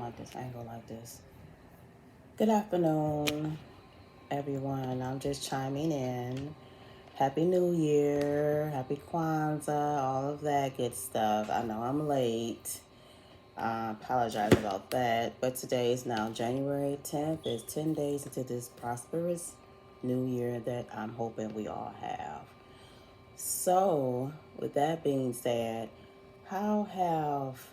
like this angle like this. Good afternoon, everyone. I'm just chiming in. Happy New Year, Happy Kwanzaa, all of that good stuff. I know I'm late. I apologize about that. But today is now January 10th. It's 10 days into this prosperous new year that I'm hoping we all have. So, with that being said, how have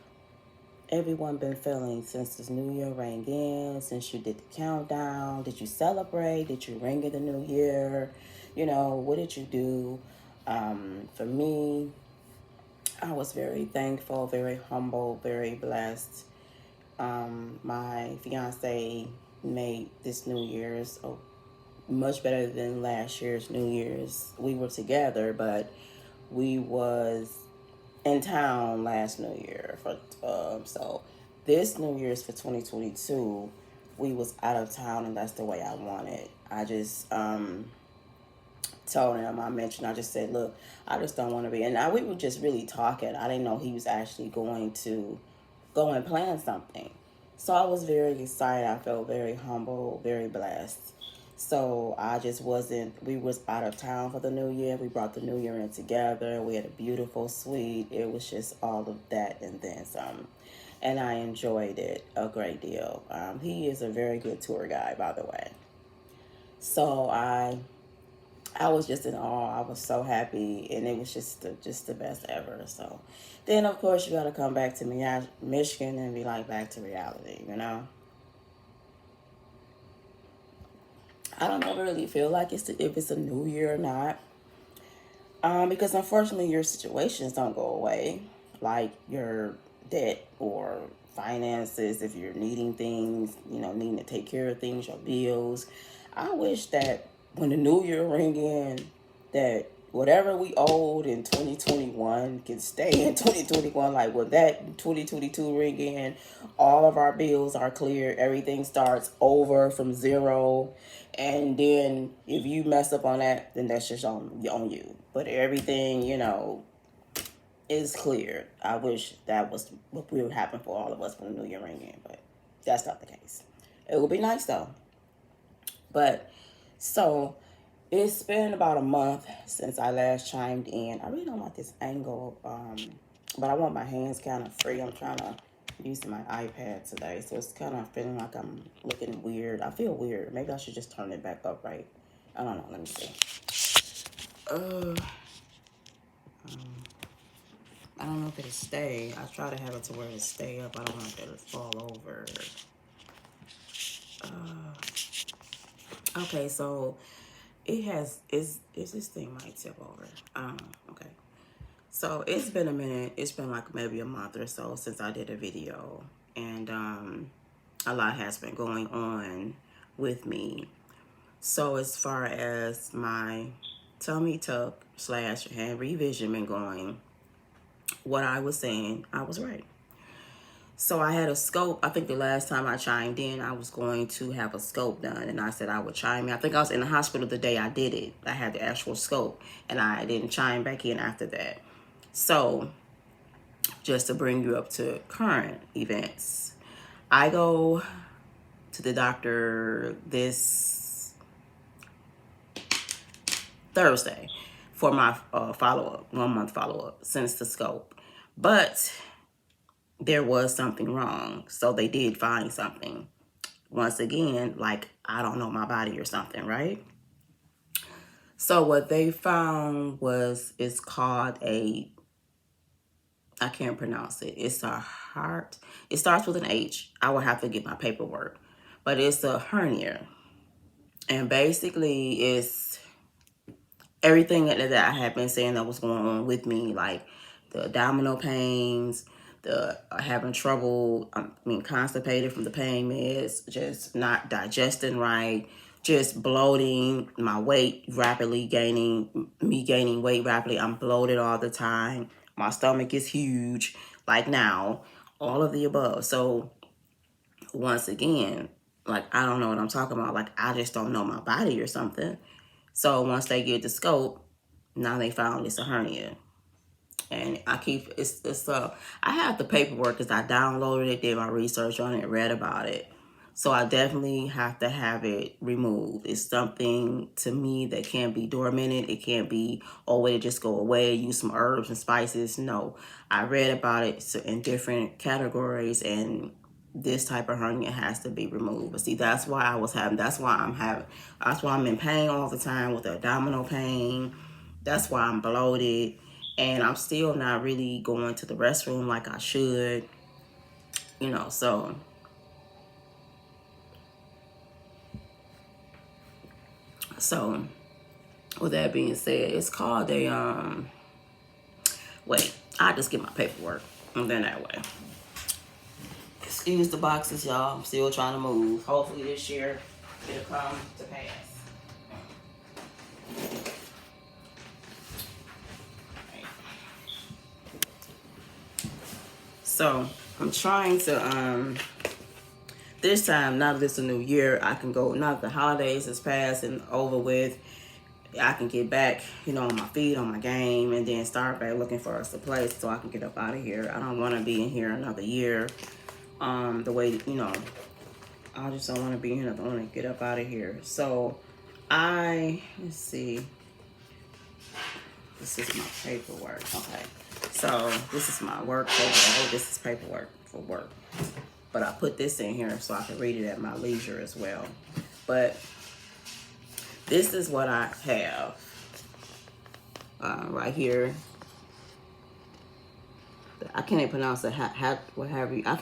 everyone been feeling since this new year rang in, since you did the countdown? Did you celebrate? Did you ring in the new year? What did you do? For me, I was very thankful, very humble, very blessed. My fiance made this New Year's much better than last year's New Year's. We were together, but we was in town last New Year for so this New Year's for 2022 we was out of town, and that's the way I wanted. I just told him, I just said, look, I just don't want to be, and we were just really talking. I didn't know he was actually going to go and plan something. So I was very excited. I felt very humble, very blessed. So I just wasn't, we was out of town for the new year. We brought the new year in together. We had a beautiful suite. It was just all of that and then some. And I enjoyed it a great deal. He is a very good tour guide, by the way. So I was just in awe. I was so happy, and it was just the best ever. So then, of course, you got to come back to Michigan and be like back to reality, I don't ever really feel like if it's a new year or not, because unfortunately your situations don't go away, like your debt or finances. If you're needing things, needing to take care of things, your bills. I wish that when the new year ring in, that whatever we owed in 2021 can stay in 2021. Like when that 2022 ring in, all of our bills are clear. Everything starts over from zero. And then if you mess up on that, then that's just on you. But everything, is clear. I wish that was what would happen for all of us when the new year ring in, but that's not the case. It would be nice though. But so it's been about a month since I last chimed in. I really don't like this angle, but I want my hands kind of free. I'm trying to use my iPad today, so it's kind of feeling like I'm looking weird. I feel weird. Maybe I should just turn it back up, right? I don't know. Let me see. I don't know if it'll stay. I try to have it to where it stay up. I don't know if it'll fall over. Okay, so it has is this thing might tip over. Okay. So it's been a minute. It's been like maybe a month or so since I did a video, and a lot has been going on with me. So as far as my tummy tuck / hand revision been going, what I was saying, I was right. So I had a scope. I think the last time I chimed in, I was going to have a scope done, and I said I would chime in. I think I was in the hospital the day I did it. I had the actual scope, and I didn't chime back in after that. So just to bring you up to current events, I go to the doctor this Thursday for my follow-up, 1 month follow-up since the scope. But there was something wrong. So they did find something. Once again, like I don't know my body or something, right? So what they found it's called I can't pronounce it. It's a heart. It starts with an H. I will have to get my paperwork. But it's a hernia. And basically it's everything that I had been saying that was going on with me, like the abdominal pains, the having trouble, constipated from the pain meds, just not digesting right, just bloating, my weight rapidly gaining, me gaining weight rapidly. I'm bloated all the time. My stomach is huge, like now, all of the above. So once again, like I don't know what I'm talking about. Like I just don't know my body or something. So once they get the scope, now they found it's a hernia. And I keep, I have the paperwork because I downloaded it, did my research on it, read about it. So I definitely have to have it removed. It's something to me that can't be dormant. It can't be, oh, wait, it just go away, use some herbs and spices. No, I read about it in different categories, and this type of hernia has to be removed. But see, that's why that's why I'm in pain all the time with abdominal pain. That's why I'm bloated. And I'm still not really going to the restroom like I should, you know, so. So, with that being said, it's called wait, I just get my paperwork and then that way. Excuse the boxes, y'all. I'm still trying to move. Hopefully this year it'll come to pass. So, I'm trying to, this time, now that it's a new year, I can go, now that the holidays is past and over with, I can get back, you know, on my feet, on my game, and then start back looking for us a place so I can get up out of here. I don't want to be in here another year. The way, you know, I just don't want to be in here. I want to get up out of here. So, let's see. This is my paperwork. Okay. So, this is my work paperwork. This is paperwork for work. But I put this in here so I can read it at my leisure as well. But this is what I have right here. I can't even pronounce it. I can't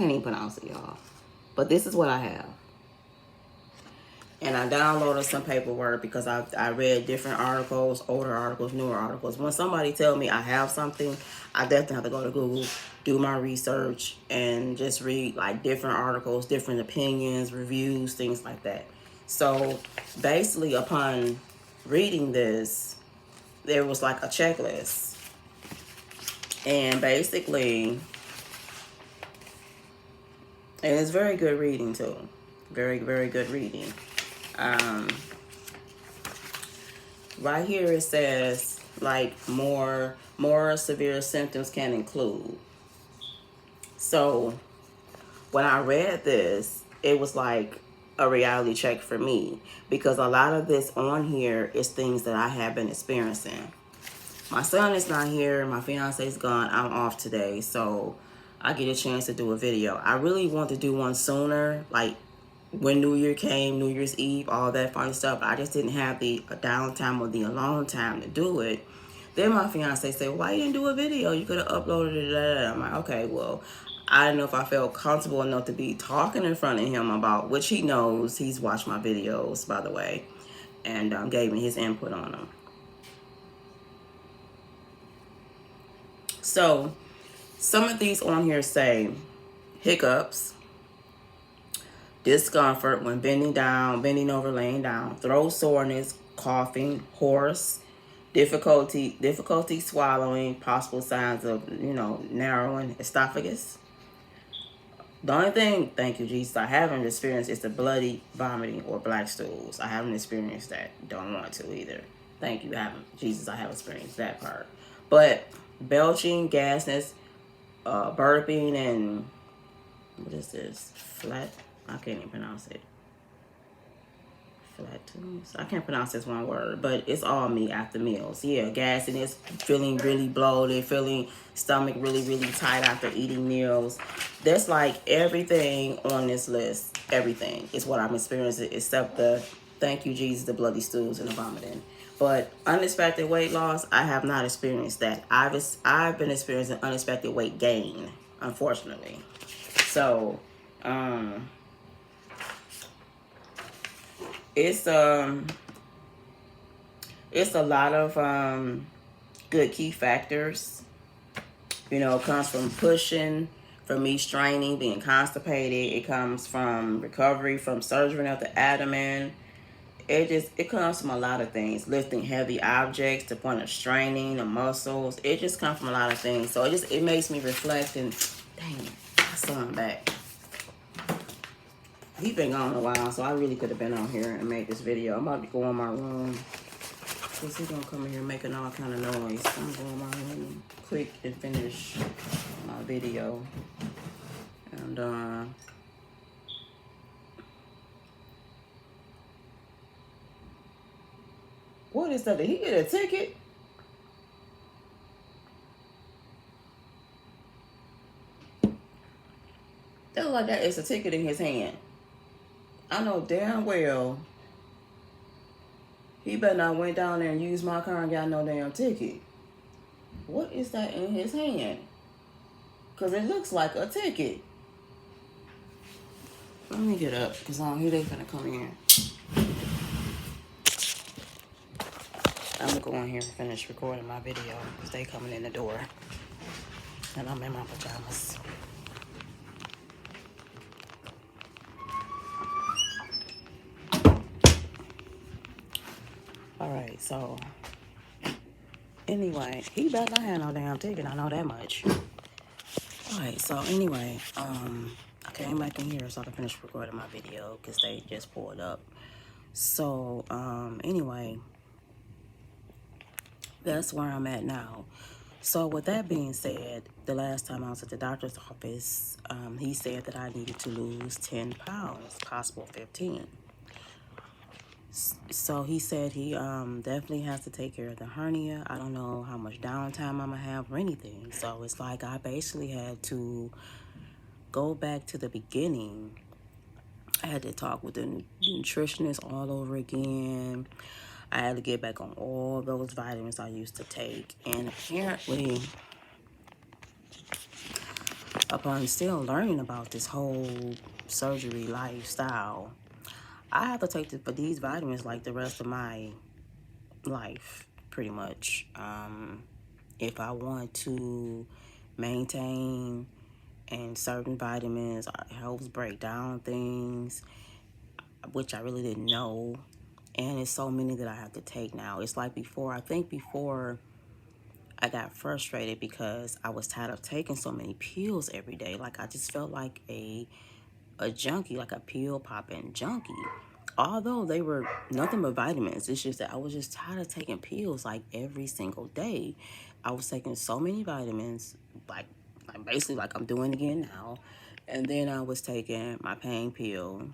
even pronounce it, y'all. But this is what I have. And I downloaded some paperwork because I read different articles, older articles, newer articles. When somebody tell me I have something, I definitely have to go to Google, do my research, and just read like different articles, different opinions, reviews, things like that. So basically, upon reading this, there was like a checklist. And basically, and it's very good reading too. Very, very good reading. Right here it says like more severe symptoms can include. So when I read this, it was like a reality check for me, because a lot of this on here is things that I have been experiencing. My son is not here, my fiance is gone, I'm off today, so I get a chance to do a video. I really want to do one sooner, like when New Year came, New Year's Eve, all that fun stuff. I just didn't have the downtime or the alone time to do it. Then my fiance said, why you didn't do a video? You could have uploaded it. I'm like, okay, well, I don't know if I felt comfortable enough to be talking in front of him about, which he knows. He's watched my videos, by the way, and gave me his input on them. So some of these on here say hiccups, discomfort when bending down, bending over, laying down, throat soreness, coughing, hoarse, difficulty swallowing, possible signs of, narrowing esophagus. The only thing, thank you, Jesus, I haven't experienced is the bloody vomiting or black stools. I haven't experienced that. Don't want to either. Thank you, Jesus, I haven't experienced that part. But belching, gasness, burping, and what is this? I can't even pronounce it. Flatulence. I can't pronounce this one word, but it's all me after meals. Yeah, gassiness, feeling really bloated, feeling stomach really, really tight after eating meals. That's like everything on this list. Everything is what I'm experiencing, except thank you, Jesus, the bloody stools and the vomiting. But unexpected weight loss, I have not experienced that. I've been experiencing unexpected weight gain, unfortunately. So, it's a lot of good key factors. It comes from pushing, from me straining, being constipated. It comes from recovery from surgery of the abdomen. It comes from a lot of things. Lifting heavy objects to the point of straining the muscles. It just comes from a lot of things. So it makes me reflect and, dang it, my son back. He been gone a while, so I really could have been on here and made this video. I'm about to go in my room. Because he's going to come in here making all kind of noise. I'm going in my room, quick and finish my video. And what is that? Did he get a ticket? That look like that is a ticket in his hand. I know damn well he better not went down there and used my car and got no damn ticket. What is that in his hand? Because it looks like a ticket. Let me get up because I don't hear they finna come in. I'm gonna go in here and finish recording my video because they coming in the door. And I'm in my pajamas. Alright, so anyway, he better not have no damn ticket, I know that much. Alright, so anyway, I came back in here so I can finish recording my video because they just pulled up. So, anyway, that's where I'm at now. So with that being said, the last time I was at the doctor's office, he said that I needed to lose 10 pounds, possible 15. So he said he definitely has to take care of the hernia. I don't know how much downtime I'm gonna have or anything. So it's like I basically had to go back to the beginning. I had to talk with the nutritionist all over again. I had to get back on all those vitamins I used to take. And apparently, upon still learning about this whole surgery lifestyle, I have to take for these vitamins like the rest of my life, pretty much. If I want to maintain, and certain vitamins helps break down things, which I really didn't know. And it's so many that I have to take now. It's like before, I think before I got frustrated because I was tired of taking so many pills every day. Like I just felt like a junkie, like a pill popping junkie. Although they were nothing but vitamins, it's just that I was just tired of taking pills like every single day. I was taking so many vitamins, like basically like I'm doing again now. And then I was taking my pain pill.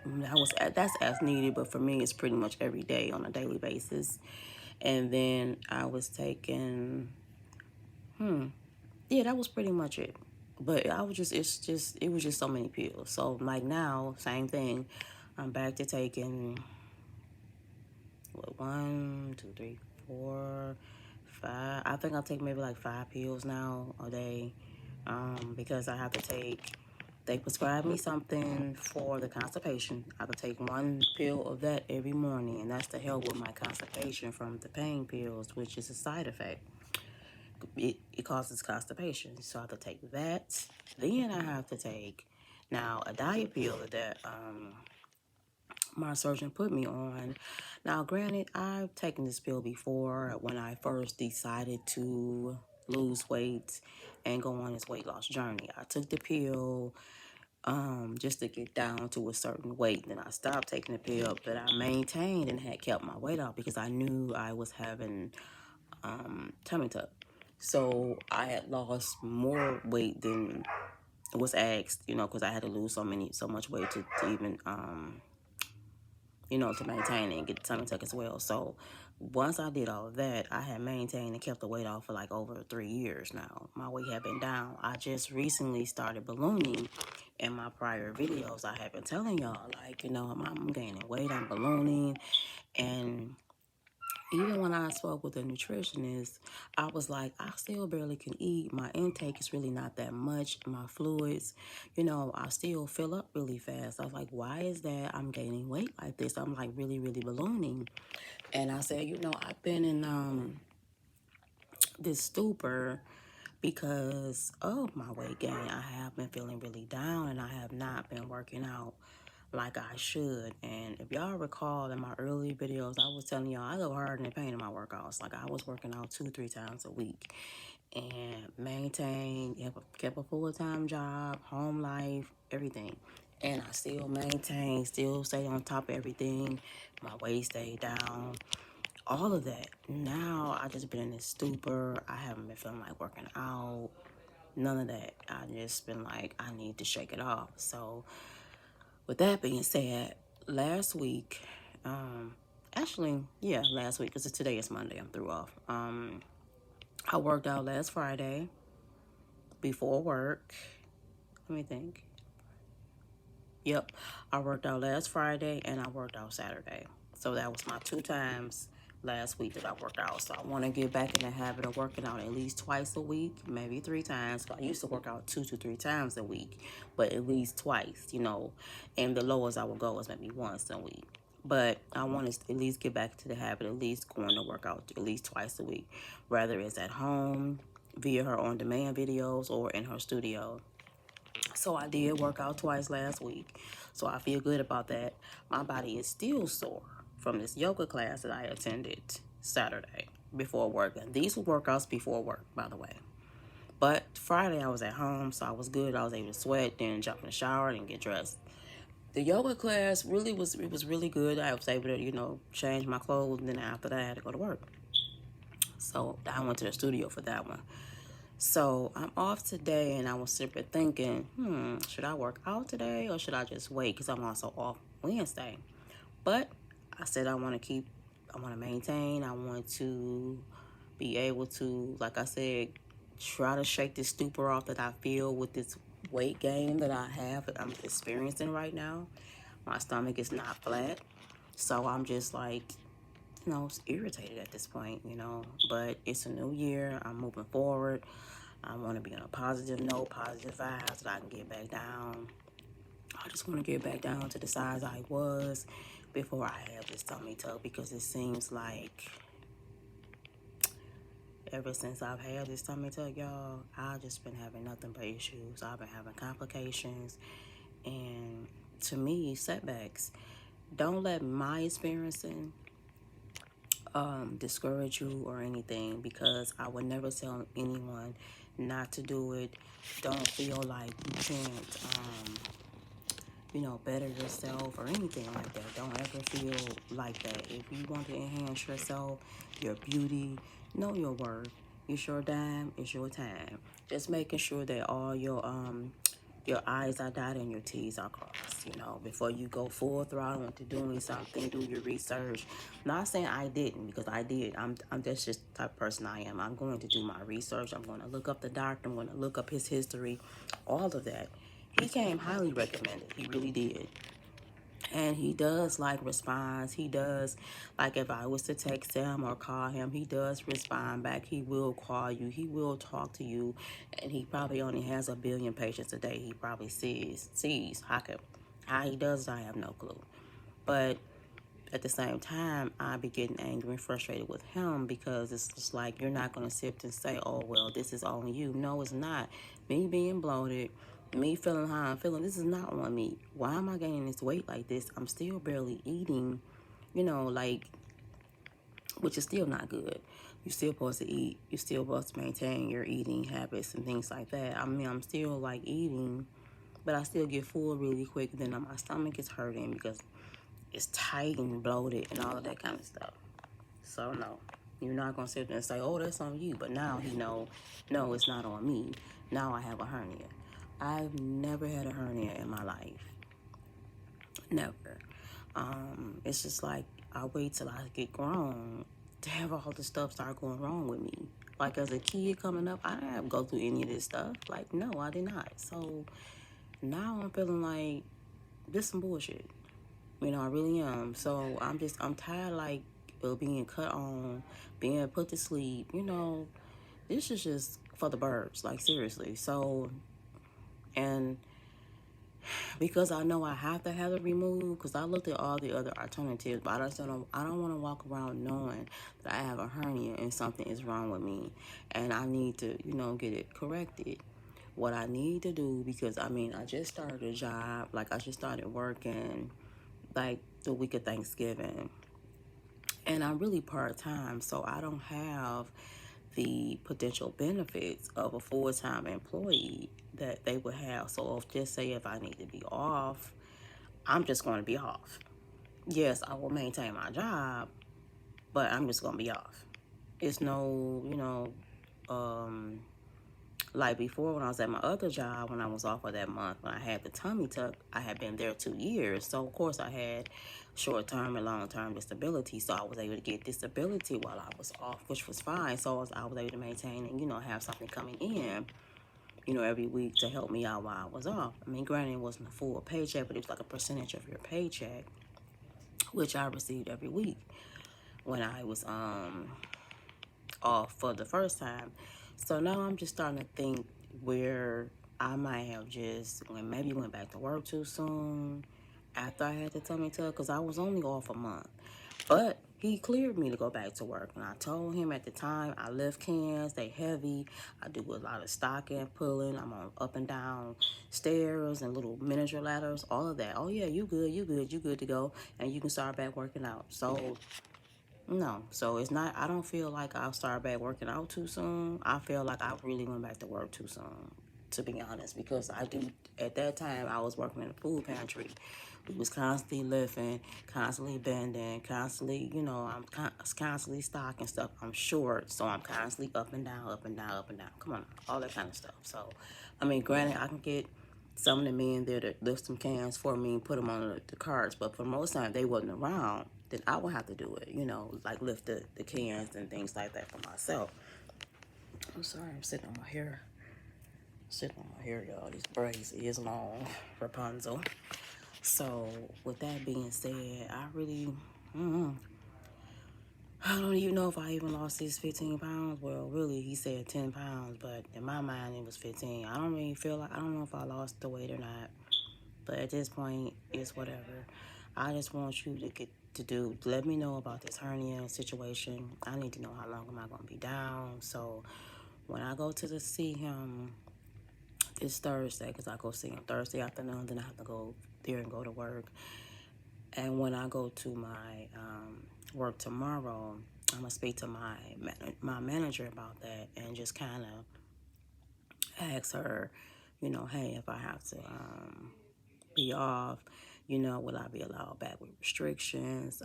That's as needed, but for me it's pretty much every day on a daily basis. And then I was taking, yeah, that was pretty much it. But I was just, it was just so many pills. So like now, same thing. I'm back to taking, what, 1, 2, 3, 4, 5. I think I'll take maybe like 5 pills now a day, because I have to take, they prescribe me something for the constipation. I have to take 1 pill of that every morning, and that's to help with my constipation from the pain pills, which is a side effect. It causes constipation, so I have to take that. Then I have to take now a diet pill that my surgeon put me on. Now granted, I've taken this pill before when I first decided to lose weight and go on this weight loss journey. I took the pill just to get down to a certain weight. Then I stopped taking the pill, but I maintained and had kept my weight off because I knew I was having tummy tuck. So I had lost more weight than was asked, because I had to lose so much weight to even, to maintain it and get the tummy tuck as well. So once I did all of that, I had maintained and kept the weight off for like over 3 years now. My weight had been down. I just recently started ballooning. In my prior videos, I have been telling y'all, like, I'm gaining weight, I'm ballooning, and even when I spoke with a nutritionist, I was like, I still barely can eat. My intake is really not that much. My fluids, I still fill up really fast. I was like, why is that I'm gaining weight like this? I'm like really, really ballooning. And I said, I've been in this stupor because of my weight gain. I have been feeling really down and I have not been working out like I should. And if y'all recall in my early videos, I was telling y'all I go hard in the pain in my workouts. Like I was working out 2-3 times a week and kept a full-time job, home life, everything. And I still maintained, still stayed on top of everything. My weight stayed down. all of that. Now I just been in this stupor. I haven't been feeling like working out. None of that. I just been like, I need to shake it off. So with that being said, last week, actually, yeah, last week, because today is Monday, I'm through off. I worked out last Friday before work. Let me think. Yep, I worked out last Friday and I worked out Saturday. So that was my 2 times last week that I worked out. So I want to get back in the habit of working out at least twice a week, maybe 3 times. I used to work out 2 to 3 times a week, but at least twice, And the lowest I would go is maybe once a week. But I want to at least get back to the habit, at least going to work out at least twice a week, whether it's at home, via her on-demand videos, or in her studio. So I did work out twice last week. So I feel good about that. My body is still sore from this yoga class that I attended Saturday before work. And these were workouts before work, by the way. But Friday I was at home, so I was good. I was able to sweat, then jump in the shower and get dressed. The yoga class was really good. I was able to, change my clothes, and then after that I had to go to work. So I went to the studio for that one. So I'm off today, and I was simply thinking, should I work out today or should I just wait? Because I'm also off Wednesday. But I said I want to maintain. I want to be able to, like I said, try to shake this stupor off that I feel with this weight gain that I have, that I'm experiencing right now. My stomach is not flat. So I'm just like, irritated at this point. But it's a new year. I'm moving forward. I want to be on a positive note, positive vibes, so that I can get back down. I just want to get back down to the size I was before I had this tummy tuck, because it seems like ever since I've had this tummy tuck, y'all, I've just been having nothing but issues. I've been having complications and, to me, setbacks. Don't let my experiencing discourage you or anything, because I would never tell anyone not to do it. Don't feel like you can't, better yourself or anything like that. Don't ever feel like that. If you want to enhance yourself, your beauty, know your worth. It's your dime, it's your time. Just making sure that all your I's are dotted and your T's are crossed, before you go full throttle into doing something, do your research. Not saying I didn't, because I did. That's just the type of person I am. I'm going to do my research. I'm going to look up the doctor. I'm going to look up his history, all of that. He came highly recommended. He really did. And he does respond. He does, if I was to text him or call him, he does respond back. He will call you. He will talk to you. And he probably only has 1 billion patients a day. He probably sees. How he does, I have no clue. But at the same time, I be getting angry and frustrated with him, because it's just like, you're not going to sit and say, oh, well, this is on you. No, it's not. Me being bloated, me feeling how I'm feeling, this is not on me. Why am I gaining this weight like this? I'm still barely eating, which is still not good. You're still supposed to eat. You're still supposed to maintain your eating habits and things like that. I mean, I'm still eating, but I still get full really quick. Then my stomach is hurting because it's tight and bloated and all of that kind of stuff. So no, you're not gonna sit there and say, "Oh, that's on you." But now he know, no, it's not on me. Now I have a hernia. I've never had a hernia in my life. Never. It's just like, I wait till I get grown to have all this stuff start going wrong with me. Like, as a kid coming up, I didn't have to go through any of this stuff. Like, no, I did not. So now I'm feeling like this some bullshit. I really am. So I'm tired, of being cut on, being put to sleep. This is just for the birds, seriously. So, and because I know I have to have it removed, because I looked at all the other alternatives, but I don't want to walk around knowing that I have a hernia and something is wrong with me, and I need to, get it corrected. What I need to do, because I just started a job, I just started working, the week of Thanksgiving, and I'm really part-time, so I don't have the potential benefits of a full-time employee that they would have. So just say if I need to be off, I'm just going to be off. Yes, I will maintain my job, but I'm just gonna be off. It's no, like before when I was at my other job, when I was off for that month, when I had the tummy tuck, I had been there 2 years. So of course I had short-term and long-term disability. So I was able to get disability while I was off, which was fine. So I was able to maintain and, have something coming in, every week to help me out while I was off. I mean, granted, it wasn't a full paycheck, but it was like a percentage of your paycheck, which I received every week when I was off for the first time. So now I'm just starting to think where I might have maybe went back to work too soon after I had the tummy tuck, because I was only off a month. But he cleared me to go back to work. And I told him at the time, I lift cans, they heavy. I do a lot of stocking, pulling. I'm on up and down stairs and little miniature ladders, all of that. Oh yeah, you good, you good, you good to go. And you can start back working out. So no, so it's not, I don't feel like I'll start back working out too soon. I feel like I really went back to work too soon, to be honest, because at that time, I was working in a food pantry. We was constantly lifting, constantly bending, constantly, I'm constantly stocking stuff. I'm short, so I'm constantly up and down, up and down, up and down. Come on, all that kind of stuff. So, I mean, granted, I can get some of the men there to lift some cans for me and put them on the carts, but for most time they wasn't around, then I would have to do it, like lift the cans and things like that for myself. I'm sorry, I'm sitting on my hair. Sitting on my hair, y'all. These braids is long, Rapunzel. So, with that being said, I don't even know if I even lost these 15 pounds. Well, really, he said 10 pounds, but in my mind, it was 15. I don't really feel like, I don't know if I lost the weight or not. But at this point, it's whatever. I just want you let me know about this hernia situation. I need to know how long am I going to be down. So when I go to see him this Thursday, because I go see him Thursday afternoon, then I have to go there and go to work. And when I go to my work tomorrow, I'm going to speak to my manager about that and just kind of ask her, hey, if I have to be off, will I be allowed back with restrictions?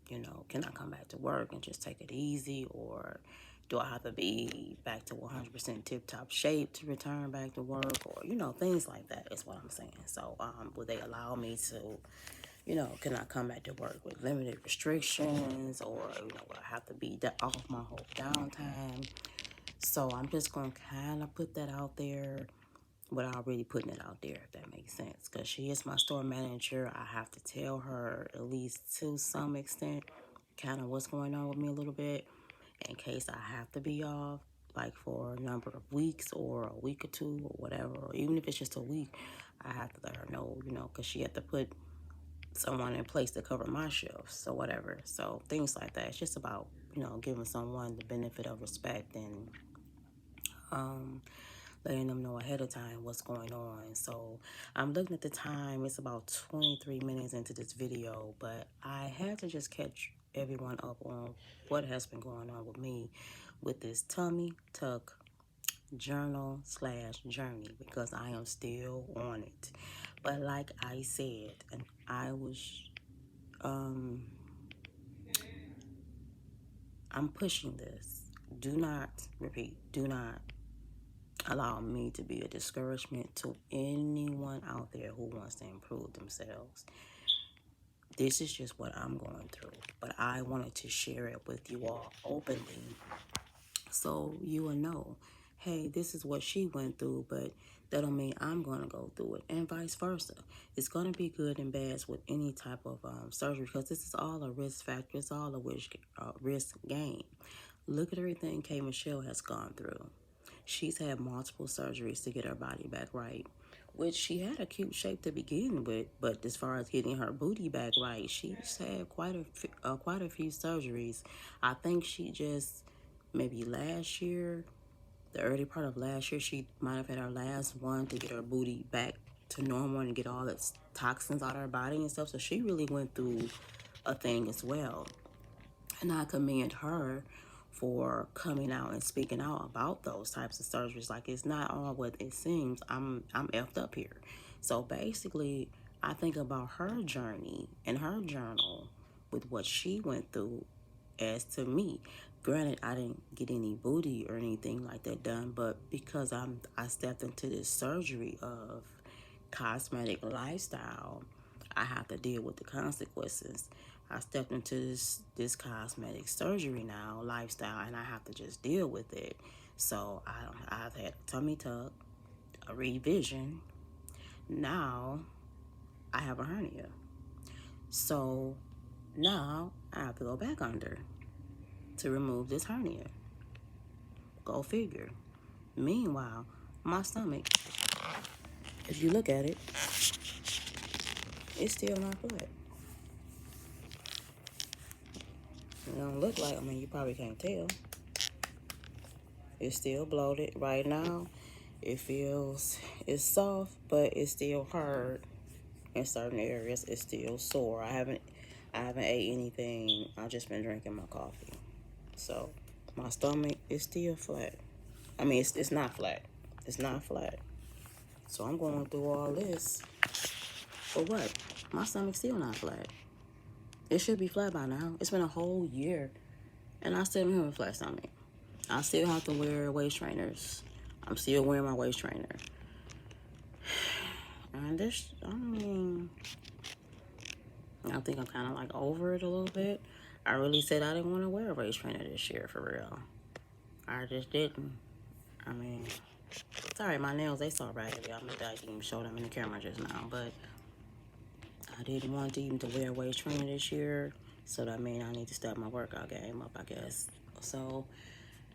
Can I come back to work and just take it easy, or do I have to be back to 100% tip-top shape to return back to work, or things like that is what I'm saying. So will they allow me to, can I come back to work with limited restrictions, or will I have to be off my whole downtime? So I'm just gonna kind of put that out there without really putting it out there, if that makes sense. Because she is my store manager. I have to tell her, at least to some extent, kind of what's going on with me a little bit, in case I have to be off, like for a number of weeks or a week or two or whatever, or even if it's just a week, I have to let her know, because she had to put someone in place to cover my shifts or whatever. So things like that. It's just about, giving someone the benefit of respect and letting them know ahead of time what's going on. So I'm looking at the time. It's about 23 minutes into this video, but I had to just catch everyone up on what has been going on with me with this tummy tuck journal/journey, because I am still on it. But like I said, and I'm pushing this. Do not, repeat, do not allow me to be a discouragement to anyone out there who wants to improve themselves. This is just what I'm going through, but I wanted to share it with you all openly so you will know, hey, this is what she went through, but that don't mean I'm going to go through it, and vice versa. It's going to be good and bad with any type of surgery, because this is all a risk factor. It's all a risk gain. Look at everything K. Michelle has gone through. She's had multiple surgeries to get her body back right, which she had a cute shape to begin with, but as far as getting her booty back right, she's had quite a few surgeries. I think she just, maybe last year, the early part of last year, she might have had her last one to get her booty back to normal and get all its toxins out of her body and stuff. So she really went through a thing as well. And I commend her for coming out and speaking out about those types of surgeries. Like, it's not all what it seems. I'm effed up here. So basically, I think about her journey and her journal with what she went through as to me. Granted, I didn't get any booty or anything like that done, but because I stepped into this surgery of cosmetic lifestyle, I have to deal with the consequences. I stepped into this cosmetic surgery now lifestyle, and I have to just deal with it. So I've had a tummy tuck, a revision. Now I have a hernia. So now I have to go back under to remove this hernia. Go figure. Meanwhile, my stomach, if you look at it, it's still not flat. It don't look like, I mean, you probably can't tell. It's still bloated right now. It's soft, but it's still hard in certain areas. It's still sore. I haven't ate anything. I've just been drinking my coffee. So my stomach is still flat. I mean, it's not flat. It's not flat. So I'm going through all this for what? My stomach's still not flat. It should be flat by now. It's been a whole year, and I still don't have a flat stomach. I still have to wear waist trainers. I'm still wearing my waist trainer. And this, I mean, I think I'm kind of like over it a little bit. I really said I didn't want to wear a waist trainer this year, for real. I just didn't. I mean, sorry, my nails, they so raggedy. I didn't even show them in the camera just now, but I didn't want to even to wear a waist trainer this year. So that means I need to step my workout game up, I guess. So,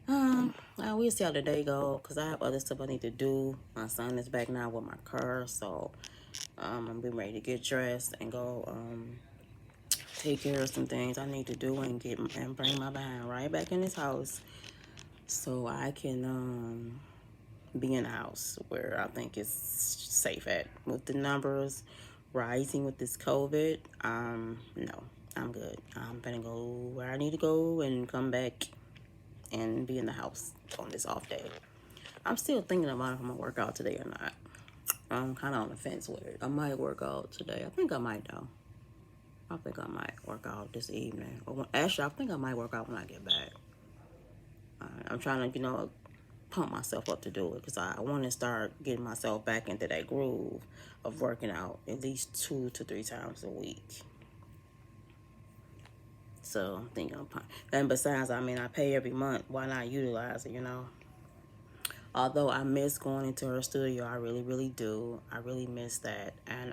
we'll see how the day go, because I have other stuff I need to do. My son is back now with my car, so I'm getting ready to get dressed and go take care of some things I need to do and bring my behind right back in this house so I can be in a house where I think it's safe at. With the numbers rising with this COVID, no, I'm good. I'm gonna go where I need to go and come back and be in the house on this off day. I'm still thinking about if I'm gonna work out today or not. I'm kind of on the fence with it. I might work out today. I think I might though. I think I might work out this evening. Actually, I think I might work out when I get back. I'm trying to, pump myself up to do it, because I want to start getting myself back into that groove of working out at least 2 to 3 times a week. So I think and besides, I mean, I pay every month. Why not utilize it, Although I miss going into her studio, I really, really do. I really miss that. And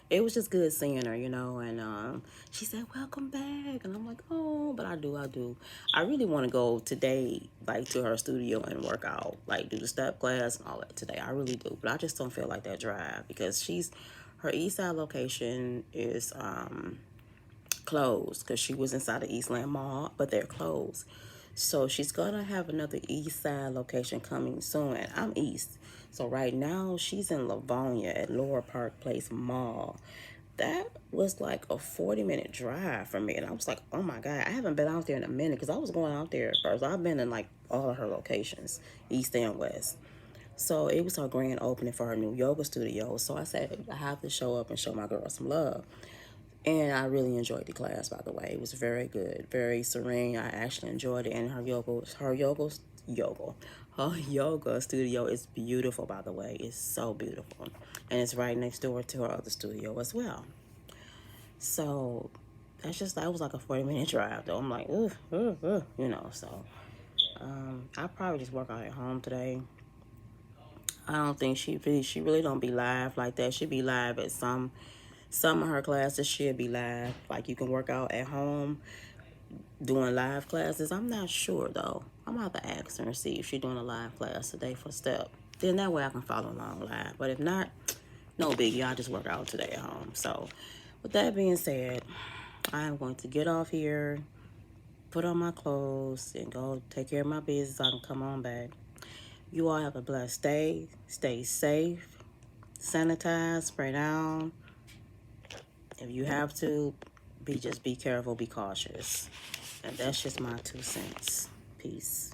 it was just good seeing her, and she said, welcome back. And I'm like, oh, but I do. I really want to go today, like, to her studio and work out, like, do the step class and all that today. I really do. But I just don't feel like that drive, because her East Side location is closed, because she was inside the Eastland Mall, but they're closed. So she's gonna have another East Side location coming soon, and I'm East. So right now she's in Livonia at Lower Park Place Mall. That was like a 40-minute drive for me, and I was like, oh my God, I haven't been out there in a minute, because I was going out there at first. I've been in like all of her locations, East and West. So it was her grand opening for her new yoga studio. So I said, I have to show up and show my girl some love. And I really enjoyed the class, by the way. It was very good, very serene. I actually enjoyed it. And her yoga studio is beautiful, by the way. It's so beautiful. And it's right next door to her other studio as well. So that was like a 40-minute drive, though. I'm like, so I'll probably just work out at home today. I don't think she really don't be live like that. She be live at some of her classes. She'll be live. Like, you can work out at home doing live classes. I'm not sure, though. I'm going to have to ask her and see if she's doing a live class today for step. Then that way I can follow along live. But if not, no biggie. I'll just work out today at home. So, with that being said, I am going to get off here, put on my clothes, and go take care of my business so I can come on back. You all have a blessed day. Stay safe. Sanitize. Spray down. If you have to, be careful, be cautious. And that's just my 2 cents. Peace.